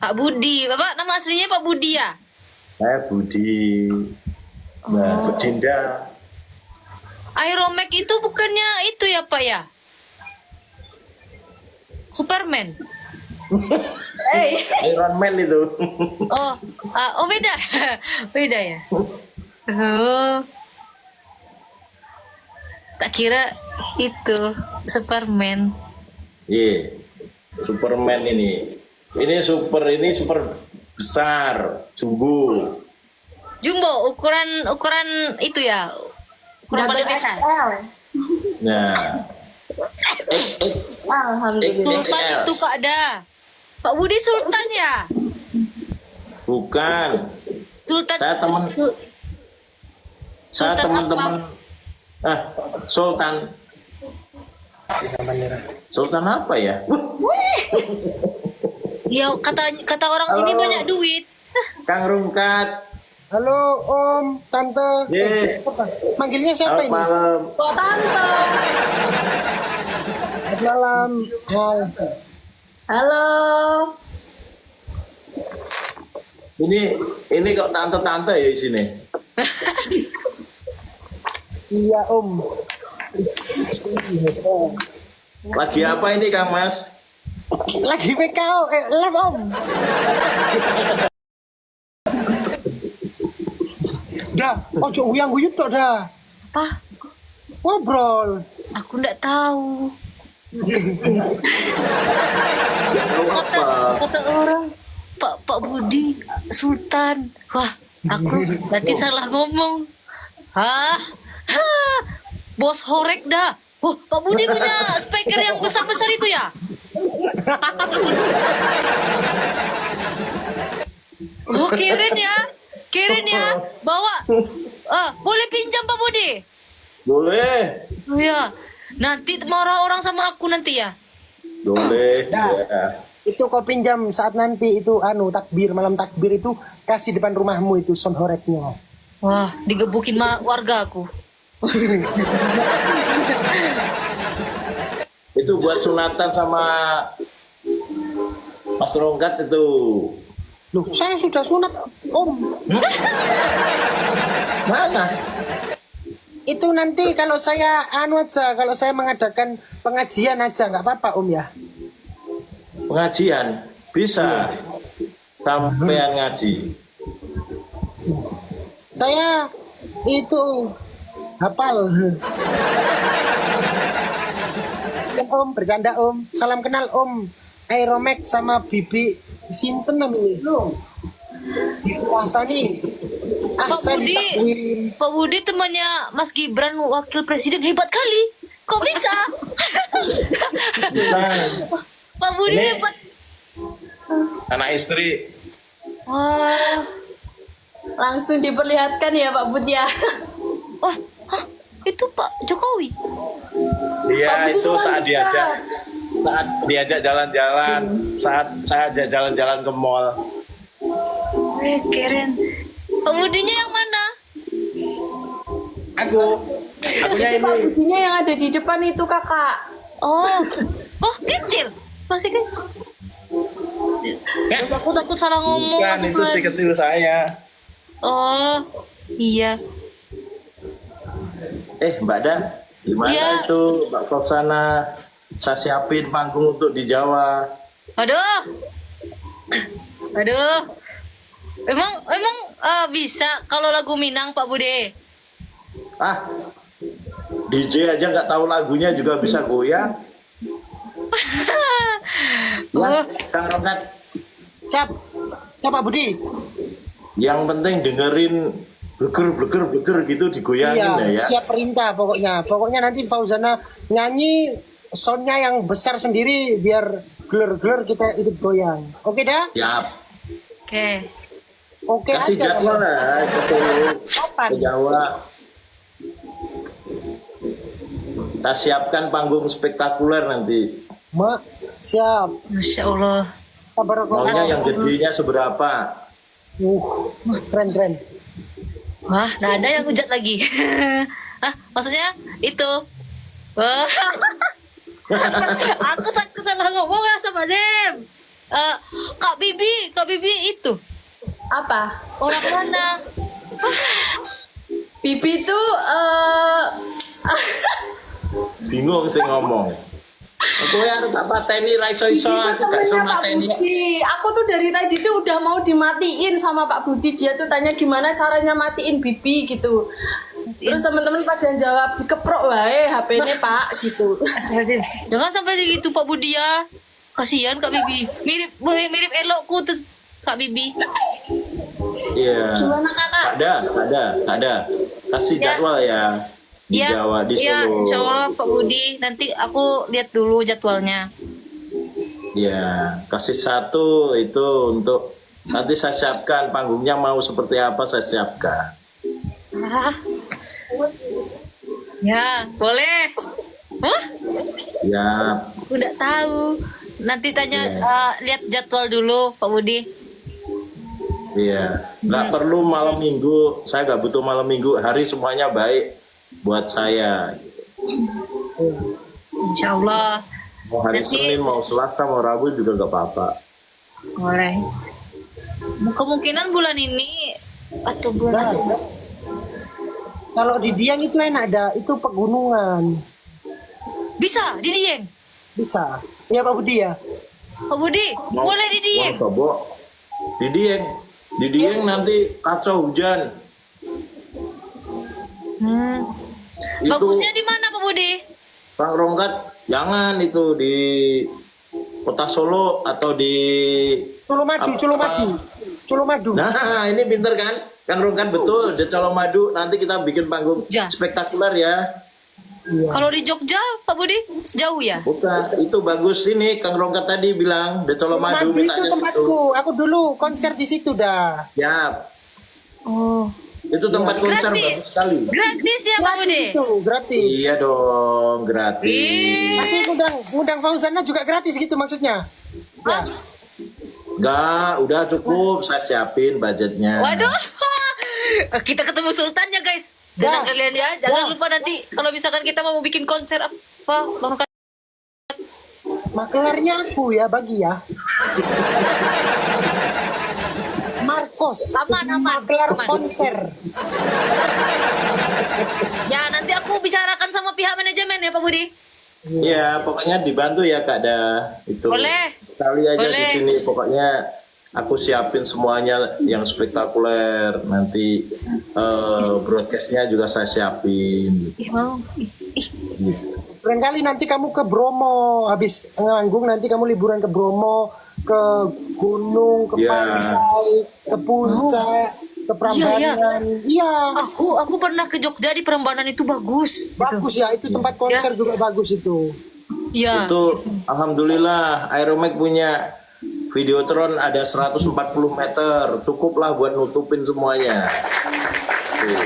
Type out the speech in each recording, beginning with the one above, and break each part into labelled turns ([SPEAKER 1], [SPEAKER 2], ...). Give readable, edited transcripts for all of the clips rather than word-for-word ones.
[SPEAKER 1] Pak Budi. Bapak nama aslinya Pak Budi ya?
[SPEAKER 2] Saya Budi. Mbak
[SPEAKER 1] Oh.
[SPEAKER 2] Dinda.
[SPEAKER 1] Aeromek itu bukannya itu ya Pak ya? Superman.
[SPEAKER 2] Iron Man itu.
[SPEAKER 1] Oh, oh beda. Beda ya. Oh. Tak kira itu Superman.
[SPEAKER 2] Iya. Superman ini. Ini super besar, jumbo.
[SPEAKER 1] Jumbo ukuran itu ya. Ukuran paling besar.
[SPEAKER 2] Nah,
[SPEAKER 3] Alhamdulillah.
[SPEAKER 1] Sultan itu Kak Da. Pak Budi Sultan ya?
[SPEAKER 2] bukan.
[SPEAKER 1] Sultan.
[SPEAKER 2] Saya teman. Saya
[SPEAKER 1] Sultan
[SPEAKER 2] teman-teman. Sultan. Sultan apa ya?
[SPEAKER 1] Ya kata orang sini
[SPEAKER 2] Halo.
[SPEAKER 1] banyak duit.
[SPEAKER 2] Kang Rungkat.
[SPEAKER 4] Halo Om, Tante.
[SPEAKER 2] Yes.
[SPEAKER 4] Manggilnya siapa
[SPEAKER 2] Selamat
[SPEAKER 4] ini?
[SPEAKER 2] malam.
[SPEAKER 3] Kok tante?
[SPEAKER 4] Selamat malam.
[SPEAKER 3] Halo.
[SPEAKER 2] Ini kok tante-tante ya di sini.
[SPEAKER 4] Iya Om.
[SPEAKER 2] Lagi apa ini Kang Mas?
[SPEAKER 4] Lagi PKO, live Om. Dah, ojo uyang-uyut tok dah.
[SPEAKER 1] Apa?
[SPEAKER 4] Ngobrol.
[SPEAKER 1] Aku ndak tahu.
[SPEAKER 2] Tahu apa?
[SPEAKER 1] Kata orang Pak Budi Sultan. Wah, aku berarti salah ngomong. Hah? Hah? Bos horek dah. Wah, Pak Budi punya speaker yang besar-besar itu ya? Oh, keren ya. Keren ya. Bawa. Boleh pinjam Pak Budi?
[SPEAKER 2] Boleh.
[SPEAKER 1] Oh ya. Nanti marah orang sama aku nanti ya.
[SPEAKER 2] Boleh.
[SPEAKER 4] Dah.
[SPEAKER 2] Ya.
[SPEAKER 4] Itu kau pinjam saat nanti itu takbir, malam takbir itu kasih depan rumahmu itu sound horeknya.
[SPEAKER 1] Wah, digebukin warga aku.
[SPEAKER 2] Itu buat sunatan sama Mas Rongkat itu.
[SPEAKER 4] Loh, saya sudah sunat Om.
[SPEAKER 2] Mana?
[SPEAKER 4] Itu nanti kalau saya kalau saya mengadakan pengajian aja nggak apa-apa Om ya.
[SPEAKER 2] Pengajian bisa. Sampean ngaji.
[SPEAKER 4] Saya itu hafal. Om, bercanda Om. Salam kenal Om. Aeromek sama Bibi Sinten namanya. Puasa nih. Saya ditakwiin.
[SPEAKER 1] Pak Budi temannya Mas Gibran wakil presiden hebat kali. Kok bisa?
[SPEAKER 2] Bisa.
[SPEAKER 1] Pak Budi
[SPEAKER 2] Ini-
[SPEAKER 1] hebat.
[SPEAKER 2] Anak istri.
[SPEAKER 1] Wah,
[SPEAKER 3] Langsung diperlihatkan ya Pak Budi ya.
[SPEAKER 1] wah, hah, itu Pak Jokowi.
[SPEAKER 2] Dia
[SPEAKER 3] Tapi
[SPEAKER 2] itu
[SPEAKER 3] kan
[SPEAKER 2] saat diajak jalan-jalan, saat saya ajak jalan-jalan ke mall.
[SPEAKER 1] Weh, keren. Pak Budinya yang mana?
[SPEAKER 2] Akunya
[SPEAKER 3] Pak
[SPEAKER 2] ini.
[SPEAKER 3] Budinya yang ada di depan itu kakak.
[SPEAKER 1] Oh, oh kecil, masih kecil. Aku takut salah ngomong.
[SPEAKER 2] Bukan, itu si kecil saya.
[SPEAKER 1] Oh, iya.
[SPEAKER 2] Mbak Da, gimana
[SPEAKER 1] Iya.
[SPEAKER 2] itu Mbak Korsana? Saya siapin panggung untuk di Jawa.
[SPEAKER 1] Aduh. Aduh. Emang bisa kalau lagu Minang Pak Bude?
[SPEAKER 2] DJ aja nggak tahu lagunya juga bisa goyang. Ya,
[SPEAKER 1] Oh.
[SPEAKER 2] Kang Rongkat.
[SPEAKER 4] Cap, Pak Budi.
[SPEAKER 2] Yang penting dengerin bleger gitu digoyangin
[SPEAKER 4] Iya,
[SPEAKER 2] ya.
[SPEAKER 4] siap perintah pokoknya. Pokoknya nanti Fauzana nyanyi soundnya yang besar sendiri biar geler-geler kita ikut goyang. Oke dah?
[SPEAKER 2] Siap.
[SPEAKER 1] Oke.
[SPEAKER 4] Oke
[SPEAKER 2] Kasih
[SPEAKER 4] aja.
[SPEAKER 2] jadwal lah ke Solo,
[SPEAKER 4] Kapan?
[SPEAKER 2] ke Jawa. Kita siapkan panggung spektakuler nanti.
[SPEAKER 4] Mak, siap.
[SPEAKER 1] Masya Allah.
[SPEAKER 2] Maunya yang
[SPEAKER 4] Tabarakallah.
[SPEAKER 2] gedenya seberapa?
[SPEAKER 4] Keren.
[SPEAKER 1] Wah, nggak ada yang hujat lagi. Maksudnya itu. Wah. Aku salah ngomong ya sama Dem. Kak Bibi itu
[SPEAKER 3] Apa?
[SPEAKER 1] orang mana?
[SPEAKER 3] Bibi tuh
[SPEAKER 2] Bingung sih ngomong. Aku harus apa teni raiso-iso aku gak iso
[SPEAKER 3] temennya Pak
[SPEAKER 2] mateni.
[SPEAKER 3] Budi. Aku tuh dari tadi tuh udah mau dimatiin sama Pak Budi. Dia tuh tanya gimana caranya matiin Bibi gitu. Terus teman-teman pada jawab dikeprok wae HP-nya Pak gitu.
[SPEAKER 1] Astagfirullahaladzim. Jangan sampai gitu Pak Budi ya. Kasihan Kak Bibi. Mirip elokku tuh Kak Bibi.
[SPEAKER 2] Iya.
[SPEAKER 3] Gimana kakak?
[SPEAKER 2] Ada. Kasih
[SPEAKER 1] Ya.
[SPEAKER 2] jadwal ya. Di Jawa, di
[SPEAKER 1] Iya,
[SPEAKER 2] Solo.
[SPEAKER 1] insya Allah Pak Budi. Nanti aku lihat dulu jadwalnya.
[SPEAKER 2] Iya, kasih satu itu untuk nanti saya siapkan panggungnya mau seperti apa saya siapkan.
[SPEAKER 1] Ah. Ya, boleh. Wah,
[SPEAKER 2] Ya,
[SPEAKER 1] udah tahu. Nanti tanya
[SPEAKER 2] Iya.
[SPEAKER 1] lihat jadwal dulu Pak Budi.
[SPEAKER 2] iya. Nggak perlu malam minggu. Saya nggak butuh malam minggu. Hari semuanya baik buat saya.
[SPEAKER 1] Insya Allah.
[SPEAKER 2] Mau hari
[SPEAKER 1] Nanti-
[SPEAKER 2] Senin, mau Selasa, mau Rabu juga nggak apa-apa.
[SPEAKER 1] Boleh. Kemungkinan bulan ini atau bulan
[SPEAKER 4] Nah, kalau di Dieng itu enak dah, itu pegunungan.
[SPEAKER 1] bisa di Dieng.
[SPEAKER 4] Bisa. Iya Pak Budi ya?
[SPEAKER 1] Pak Budi, boleh di Dieng.
[SPEAKER 2] Mau Sobo. Di Dieng. Di Dieng nanti kacau hujan.
[SPEAKER 1] Hmm.
[SPEAKER 2] Itu
[SPEAKER 1] Bagusnya di mana Pak Budi?
[SPEAKER 2] Bang Rongkat jangan itu di Kota Solo atau di
[SPEAKER 4] Colomadu,
[SPEAKER 2] Apa?
[SPEAKER 4] Colomadu.
[SPEAKER 2] Nah, ini pinter kan? Kan Rongkat betul di Colomadu. Nanti kita bikin panggung
[SPEAKER 1] Ja.
[SPEAKER 2] spektakuler ya.
[SPEAKER 4] Iya.
[SPEAKER 1] Kalau di Jogja Pak Budi jauh ya?
[SPEAKER 2] Bukan, itu bagus ini Kang Rongkat tadi bilang di Colomadu
[SPEAKER 4] Colomadu itu
[SPEAKER 2] mintanya situ.
[SPEAKER 4] tempatku. Aku dulu konser di situ dah.
[SPEAKER 2] Ya,
[SPEAKER 1] Oh.
[SPEAKER 2] itu tempat konser
[SPEAKER 1] Gratis.
[SPEAKER 2] bagus sekali.
[SPEAKER 1] Gratis ya Pak Budi?
[SPEAKER 4] Itu gratis.
[SPEAKER 2] Iya dong, gratis.
[SPEAKER 1] Ih.
[SPEAKER 4] Tapi ngundang Fauzana juga gratis gitu maksudnya. Ya.
[SPEAKER 2] Enggak, udah cukup. Saya siapin budgetnya.
[SPEAKER 1] Waduh. Kita ketemu Sultan ya guys.
[SPEAKER 4] Ya.
[SPEAKER 1] Dan kalian ya, jangan
[SPEAKER 4] Ya.
[SPEAKER 1] lupa nanti kalau misalkan kita mau bikin konser apa Bang Rokat.
[SPEAKER 4] Makelarnya aku ya bagi ya. Marcos.
[SPEAKER 1] Aman.
[SPEAKER 4] Makelar
[SPEAKER 1] Aman.
[SPEAKER 4] konser.
[SPEAKER 1] Ya nanti aku bicarakan sama pihak manajemen ya Pak Budi.
[SPEAKER 2] Iya, pokoknya dibantu ya Kak Da. Itu.
[SPEAKER 1] Boleh.
[SPEAKER 2] Kali aja
[SPEAKER 1] Boleh.
[SPEAKER 2] di sini. Pokoknya aku siapin semuanya yang spektakuler. Nanti broadcastnya juga saya siapin.
[SPEAKER 1] Ih mau. Ih.
[SPEAKER 2] Gitu.
[SPEAKER 4] Barangkali nanti kamu ke Bromo habis nganggung, nanti kamu liburan ke Bromo, ke gunung, ke
[SPEAKER 2] Ya.
[SPEAKER 4] pantai, ke puncak, ke Prambanan. Iya.
[SPEAKER 1] Aku pernah ke Jogja di Prambanan itu bagus.
[SPEAKER 4] Bagus ya, itu tempat konser juga bagus itu.
[SPEAKER 1] Iya.
[SPEAKER 2] Itu alhamdulillah Aeromax punya Videotron ada 140 meter. Cukuplah buat nutupin semuanya. Tuh.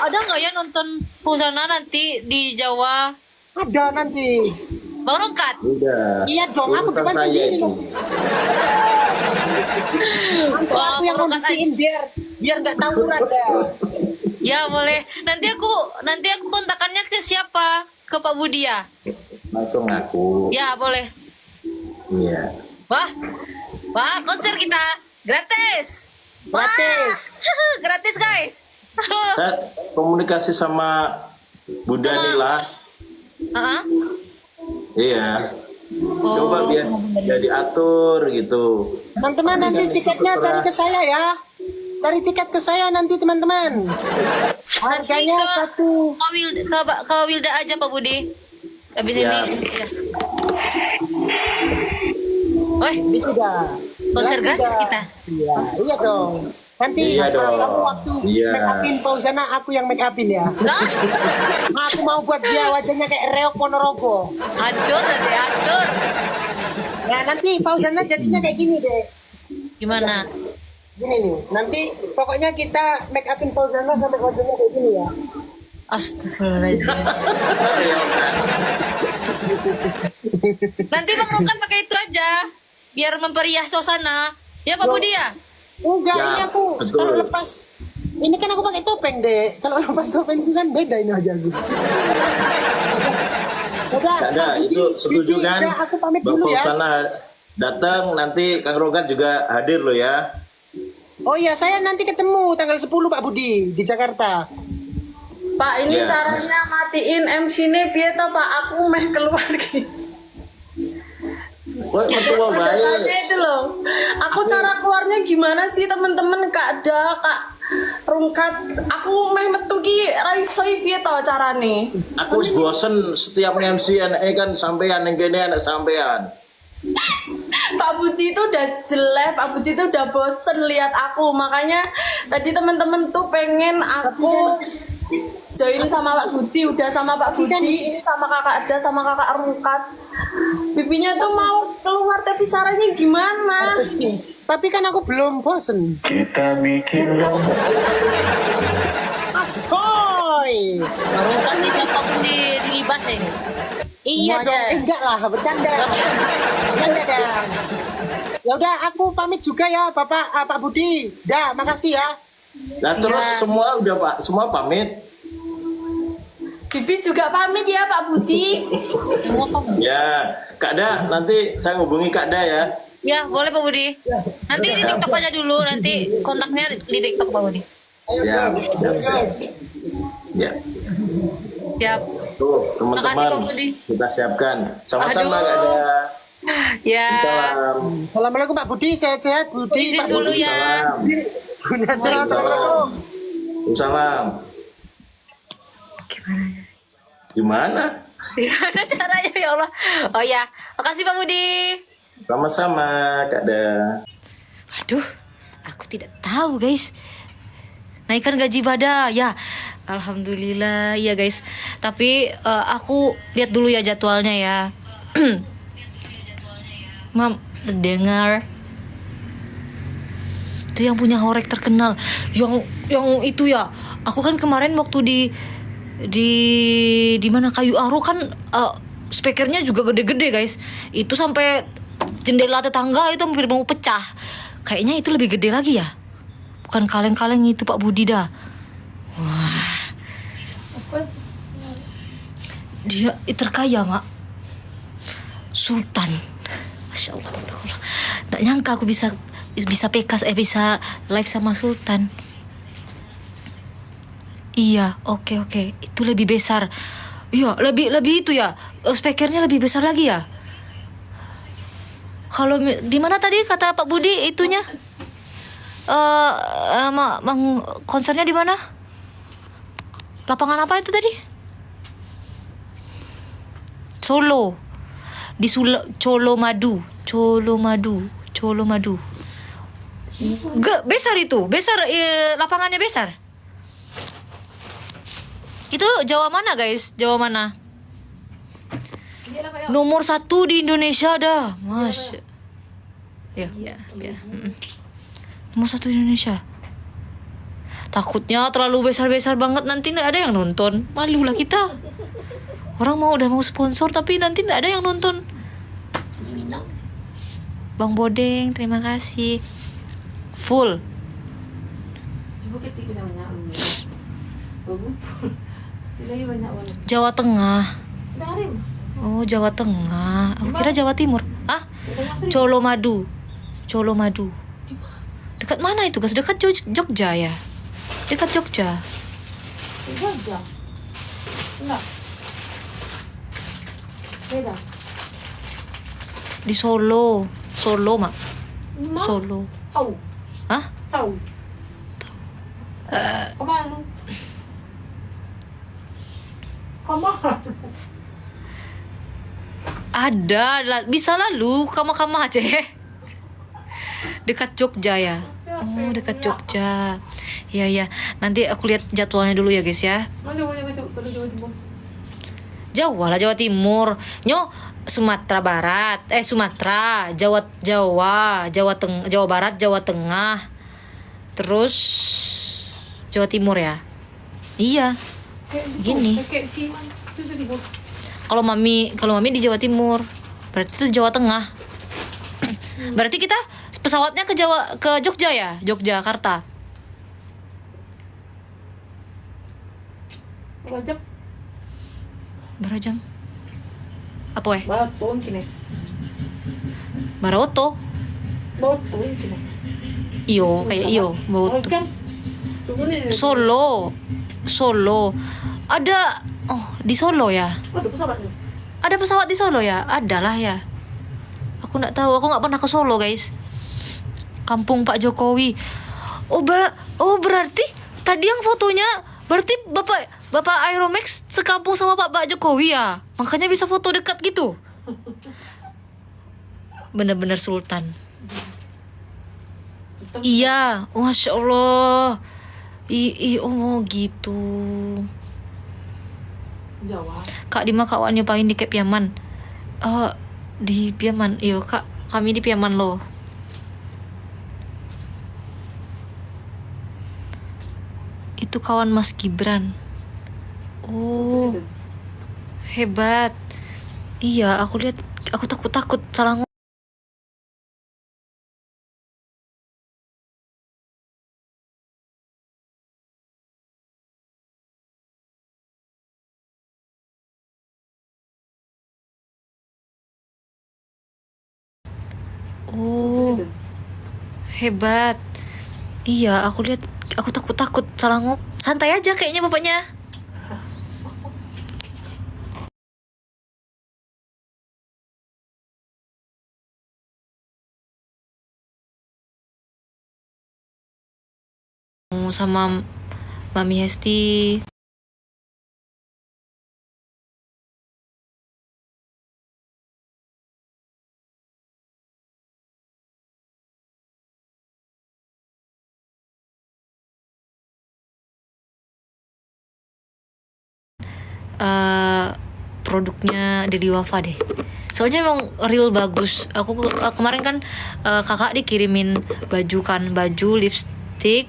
[SPEAKER 1] Ada nggak ya nonton Fauzana nanti di Jawa?
[SPEAKER 4] Ada nanti.
[SPEAKER 1] Bang Rokat.
[SPEAKER 2] Udah.
[SPEAKER 4] Iya dong, aku
[SPEAKER 2] Urusan
[SPEAKER 4] depan
[SPEAKER 2] saya
[SPEAKER 4] sendiri
[SPEAKER 2] itu.
[SPEAKER 4] loh. Nanti
[SPEAKER 1] Wah,
[SPEAKER 4] aku yang
[SPEAKER 1] Bang Rokat
[SPEAKER 4] ngondisiin biar nggak tawuran dah.
[SPEAKER 1] Ya boleh. Nanti aku kontakannya ke siapa? Ke Pak Budi ya?
[SPEAKER 2] Langsung aku.
[SPEAKER 1] Ya boleh.
[SPEAKER 2] Iya.
[SPEAKER 1] Wah konser kita gratis. Wah, gratis guys.
[SPEAKER 2] Saya komunikasi sama Bunda
[SPEAKER 1] Sama-
[SPEAKER 2] Nila.
[SPEAKER 1] Heeh.
[SPEAKER 2] Iya. Coba biar diatur gitu.
[SPEAKER 4] Teman-teman nanti tiketnya cari ke saya ya. Cari tiket ke saya nanti teman-teman. Harganya
[SPEAKER 1] ke-
[SPEAKER 4] satu.
[SPEAKER 1] Ke Wilda aja Pak Budi. Habis
[SPEAKER 2] Ya.
[SPEAKER 1] ini. Ya. Woi,
[SPEAKER 4] Itu dah.
[SPEAKER 1] konser
[SPEAKER 4] Jelas
[SPEAKER 1] gratis
[SPEAKER 4] sudah.
[SPEAKER 1] kita.
[SPEAKER 4] Iya, iya dong. Nanti
[SPEAKER 2] Iya
[SPEAKER 4] kalau
[SPEAKER 2] dong.
[SPEAKER 4] kamu waktu
[SPEAKER 2] Iya.
[SPEAKER 4] make upin Fauzana, aku yang make upin ya.
[SPEAKER 1] Nah,
[SPEAKER 4] Aku mau buat dia wajahnya kayak Reok Ponorogo.
[SPEAKER 1] hancur nanti hancur.
[SPEAKER 4] Nah nanti Fauzana jadinya kayak gini deh.
[SPEAKER 1] Gimana?
[SPEAKER 4] Gini nih. Nanti pokoknya kita make upin Fauzana sampai wajahnya kayak gini ya.
[SPEAKER 1] Astagfirullahaladzim. Nanti Bang Rokan pakai itu aja. Biar memperiah suasana. Ya Pak
[SPEAKER 4] Loh.
[SPEAKER 1] Budi ya?
[SPEAKER 4] Enggak,
[SPEAKER 2] Ya,
[SPEAKER 4] ini aku
[SPEAKER 2] betul.
[SPEAKER 4] kalau lepas ini kan aku pakai topeng deh. Kalau lepas topeng itu kan beda ini wajahku. Udah,
[SPEAKER 2] Kak Da, itu setuju
[SPEAKER 4] Bibi,
[SPEAKER 2] kan?
[SPEAKER 4] udah, aku pamit
[SPEAKER 2] Bang
[SPEAKER 4] dulu ya.
[SPEAKER 2] Fauzana datang, nanti Kang Rogat juga hadir loh ya.
[SPEAKER 4] Oh iya, saya nanti ketemu tanggal 10 Pak Budi di Jakarta.
[SPEAKER 3] Pak, ini
[SPEAKER 2] Iya.
[SPEAKER 3] caranya matiin MC ini piye to Pak? Aku meh keluar gitu.
[SPEAKER 2] Wah, mertua baik.
[SPEAKER 3] Tanya itu loh. Aku cara keluarnya gimana sih teman-teman Kak Da, Kak Rungkat. Aku meh metu ki ra iso piye to carane?
[SPEAKER 2] Aku wis bosen setiap MC kan sampean yang kene anak sampean.
[SPEAKER 3] Pak Budi itu udah jelek, Pak Budi itu udah bosen lihat aku. Makanya tadi teman-teman tuh pengen aku join sama Pak Budi, udah sama Pak Budi, ini sama kakak Ada, sama kakak Rungkat. Bibinya tuh mau keluar tapi caranya gimana?
[SPEAKER 4] Tapi kan aku belum bosen.
[SPEAKER 5] Kita bikin lomba.
[SPEAKER 4] Asoy.
[SPEAKER 1] Baru kan bisa Pak Budi dilibatin.
[SPEAKER 4] Iya
[SPEAKER 1] Semuanya.
[SPEAKER 4] dong, enggak lah, bercanda. Bercanda dah. Ya udah, aku pamit juga ya, Pak Budi. Dah, makasih ya.
[SPEAKER 2] Nah terus
[SPEAKER 1] Iya.
[SPEAKER 2] semua udah Pak, semua pamit.
[SPEAKER 3] Bibi juga pamit ya Pak Budi.
[SPEAKER 1] Semua Pak Budi.
[SPEAKER 2] Ya, Kak Da, nanti saya hubungi Kak Da ya.
[SPEAKER 1] Ya, boleh Pak Budi. Nanti di TikTok aja dulu, nanti kontaknya di TikTok Pak Budi.
[SPEAKER 2] Ya, siap. Ya,
[SPEAKER 1] Siap.
[SPEAKER 2] tuh
[SPEAKER 1] Makasih, Pak
[SPEAKER 2] teman-teman
[SPEAKER 1] Budi.
[SPEAKER 2] kita siapkan. Sama-sama
[SPEAKER 1] Aduh.
[SPEAKER 2] Kak Da.
[SPEAKER 1] Ya.
[SPEAKER 2] Salam.
[SPEAKER 4] Assalamualaikum Pak Budi, sehat-sehat Budi.
[SPEAKER 1] Izin
[SPEAKER 4] Pak
[SPEAKER 1] dulu
[SPEAKER 4] Budi.
[SPEAKER 1] ya.
[SPEAKER 4] Gunawan.
[SPEAKER 1] Waalaikumsalam.
[SPEAKER 2] Salam.
[SPEAKER 1] Gimana?
[SPEAKER 2] Gimana?
[SPEAKER 1] Gimana caranya ya Allah? Oh ya, makasih Pak Budi.
[SPEAKER 2] Sama-sama Kak Da.
[SPEAKER 1] Waduh, aku tidak tahu guys. Naikkan gaji Bada ya. Alhamdulillah ya guys. Tapi aku lihat dulu ya jadwalnya ya. Mam, dengar. Itu yang punya horek terkenal. Yang itu ya. Aku kan kemarin waktu di mana Kayu Aro kan speakernya juga gede-gede guys. Itu sampai jendela tetangga itu hampir mau pecah. Kayaknya itu lebih gede lagi ya. Bukan kaleng-kaleng itu Pak Budi dah. Wah. Dia terkaya mak. Sultan. Masya Allah. Nggak nyangka aku bisa PK bisa live sama Sultan. Iya, oke. Itu lebih besar. Iya, lebih itu ya. Speakernya lebih besar lagi ya. Kalau di mana tadi kata Pak Budi itunya? Konsernya di mana? Lapangan apa itu tadi? Solo. Di Colo Madu. Besar itu. Lapangannya besar. Itu Jawa mana guys? Jawa mana? Nomor 1 di Indonesia dah. Mas. Ya, biar. Nomor 1 di Indonesia. Takutnya terlalu besar-besar banget nanti nggak ada yang nonton. Malu lah kita. Orang udah mau sponsor tapi nanti nggak ada yang nonton. Bang Bodeng, terima kasih. Full. Jawa Tengah. Oh, Jawa Tengah. Aku kira Jawa Timur. Ah, Colo Madu. Dekat mana itu, guys? Dekat Jogja ya? Dekat Jogja. Di Solo, Mak. Solo.
[SPEAKER 6] Tahu,
[SPEAKER 1] Hah?
[SPEAKER 6] tahu. Kemana? Kemana?
[SPEAKER 1] Ada, bisa lalu kamu aja. Dekat Jogja ya. Oh, dekat Jogja. Iya. Nanti aku lihat jadwalnya dulu ya, guys ya.
[SPEAKER 6] Masuk. Kalau Jawa Timur.
[SPEAKER 1] Jawa lah, Jawa Timur. Sumatera Barat. Sumatera, Jawa Barat, Jawa Tengah. Terus Jawa Timur ya. Iya. Gini.
[SPEAKER 6] Kayak si itu Jawa Timur.
[SPEAKER 1] Kalau mami di Jawa Timur. Berarti itu Jawa Tengah. Berarti kita pesawatnya ke Jogja ya? Yogyakarta.
[SPEAKER 6] Rajab.
[SPEAKER 1] Berapa jam? Apa eh?
[SPEAKER 6] Batuin kini.
[SPEAKER 1] Maroto.
[SPEAKER 6] Batuin kini.
[SPEAKER 1] Iyo, kayak iyo, Maroto.
[SPEAKER 6] Kan? Tunggu nih.
[SPEAKER 1] Solo. Ada di Solo ya?
[SPEAKER 6] Aduh, pesawat nih.
[SPEAKER 1] Ada pesawat di Solo ya? Ada lah ya. Aku nggak tahu, aku nggak pernah ke Solo, guys. Kampung Pak Jokowi. Oh berarti tadi yang fotonya berarti Bapak Aeromax sekampung sama Pak Jokowi ya? Makanya bisa foto dekat gitu. Bener-bener sultan. Iya, Masya Allah. Oh gitu.
[SPEAKER 6] Jawa.
[SPEAKER 1] Kak Dima kawan nyobain di Cape Yaman. Di Piaman. Iyo kak, kami di Piaman loh. Itu kawan Mas Gibran. Oh, hebat. Iya, aku lihat, aku takut salah ngomong. Oh, hebat. Iya, aku lihat, aku takut salah ngomong. Santai aja kayaknya bapaknya. Sama Mami Hesti. Produknya Dedi Wafa deh. Soalnya emang real bagus. Aku kemarin kan kakak dikirimin baju lipstick,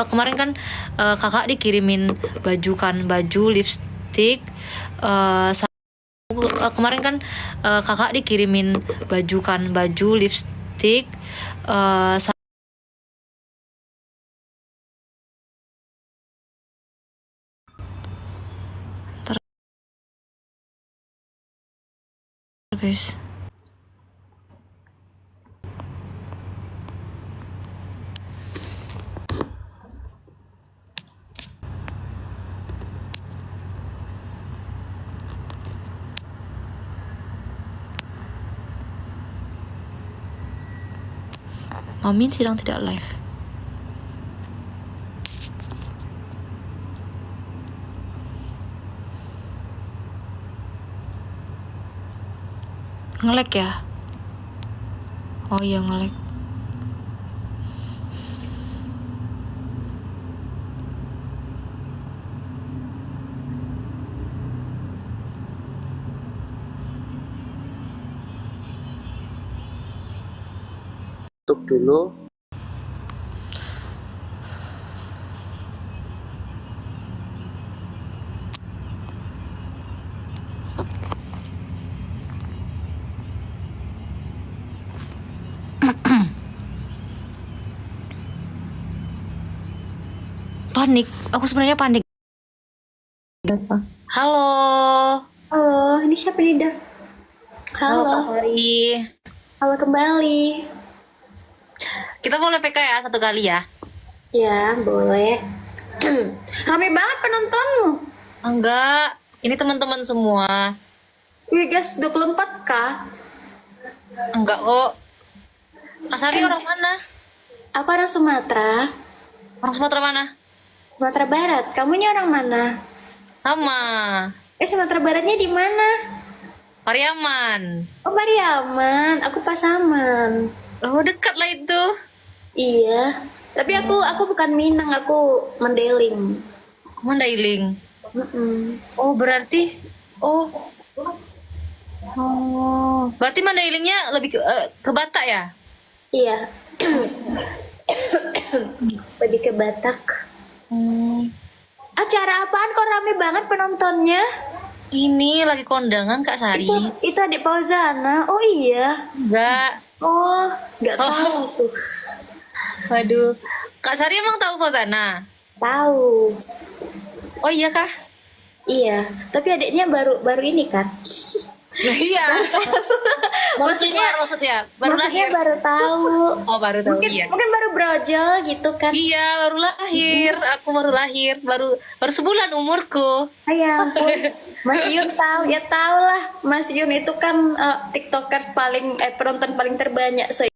[SPEAKER 1] kemarin kan kakak dikirimin baju lipstick, kemarin kan kakak dikirimin baju lipstick, guys. Mami sedang tidak live. Nge-lag ya? Oh iya nge-lag.
[SPEAKER 2] Tutup dulu.
[SPEAKER 1] Panik. Aku sebenarnya panik. Halo.
[SPEAKER 7] Halo, ini siapa nih, Dah?
[SPEAKER 1] Halo Kak
[SPEAKER 7] Halo,
[SPEAKER 1] Fari.
[SPEAKER 7] halo kembali.
[SPEAKER 1] Kita boleh PK ya satu kali ya?
[SPEAKER 7] Ya, boleh. Rame banget penontonmu.
[SPEAKER 1] Enggak. Ini teman-teman semua.
[SPEAKER 7] Wih guys, 24K.
[SPEAKER 1] Enggak kok. Kak Sari orang mana?
[SPEAKER 7] Aku orang Sumatera.
[SPEAKER 1] Orang Sumatera mana?
[SPEAKER 7] Sumatera Barat. Kamunya orang mana?
[SPEAKER 1] Sama.
[SPEAKER 7] Sumatera Baratnya di mana?
[SPEAKER 1] Pariaman.
[SPEAKER 7] Oh, Pariaman. Aku Pasaman.
[SPEAKER 1] Oh dekat lah itu.
[SPEAKER 7] Iya. Tapi aku bukan Minang, aku Mandailing.
[SPEAKER 1] Mandailing.
[SPEAKER 7] Mm-mm.
[SPEAKER 1] Oh berarti. Oh. Berarti Mandailingnya lebih ke Batak ya?
[SPEAKER 7] Iya. Lebih ke Batak. Acara apaan kok rame banget penontonnya?
[SPEAKER 1] Ini lagi kondangan Kak Sari.
[SPEAKER 7] Itu adik Fauzana. Oh iya.
[SPEAKER 1] Enggak.
[SPEAKER 7] Oh, nggak tahu tuh.
[SPEAKER 1] Waduh. Kak Sari emang tahu Fauzana?
[SPEAKER 7] Tahu.
[SPEAKER 1] Oh iya kah?
[SPEAKER 7] Iya, tapi adiknya baru ini kan.
[SPEAKER 1] Nah, iya. maksudnya baru
[SPEAKER 7] Maksudnya
[SPEAKER 1] lahir.
[SPEAKER 7] baru tahu.
[SPEAKER 1] Oh, baru tahu
[SPEAKER 7] Mungkin
[SPEAKER 1] iya.
[SPEAKER 7] mungkin baru brojol gitu kan.
[SPEAKER 1] Iya, baru lahir. Aku baru lahir, baru sebulan umurku.
[SPEAKER 7] Ya ampun. Mas Yun tahu, ya tahu lah. Mas Yun itu kan TikTokers paling penonton paling terbanyak se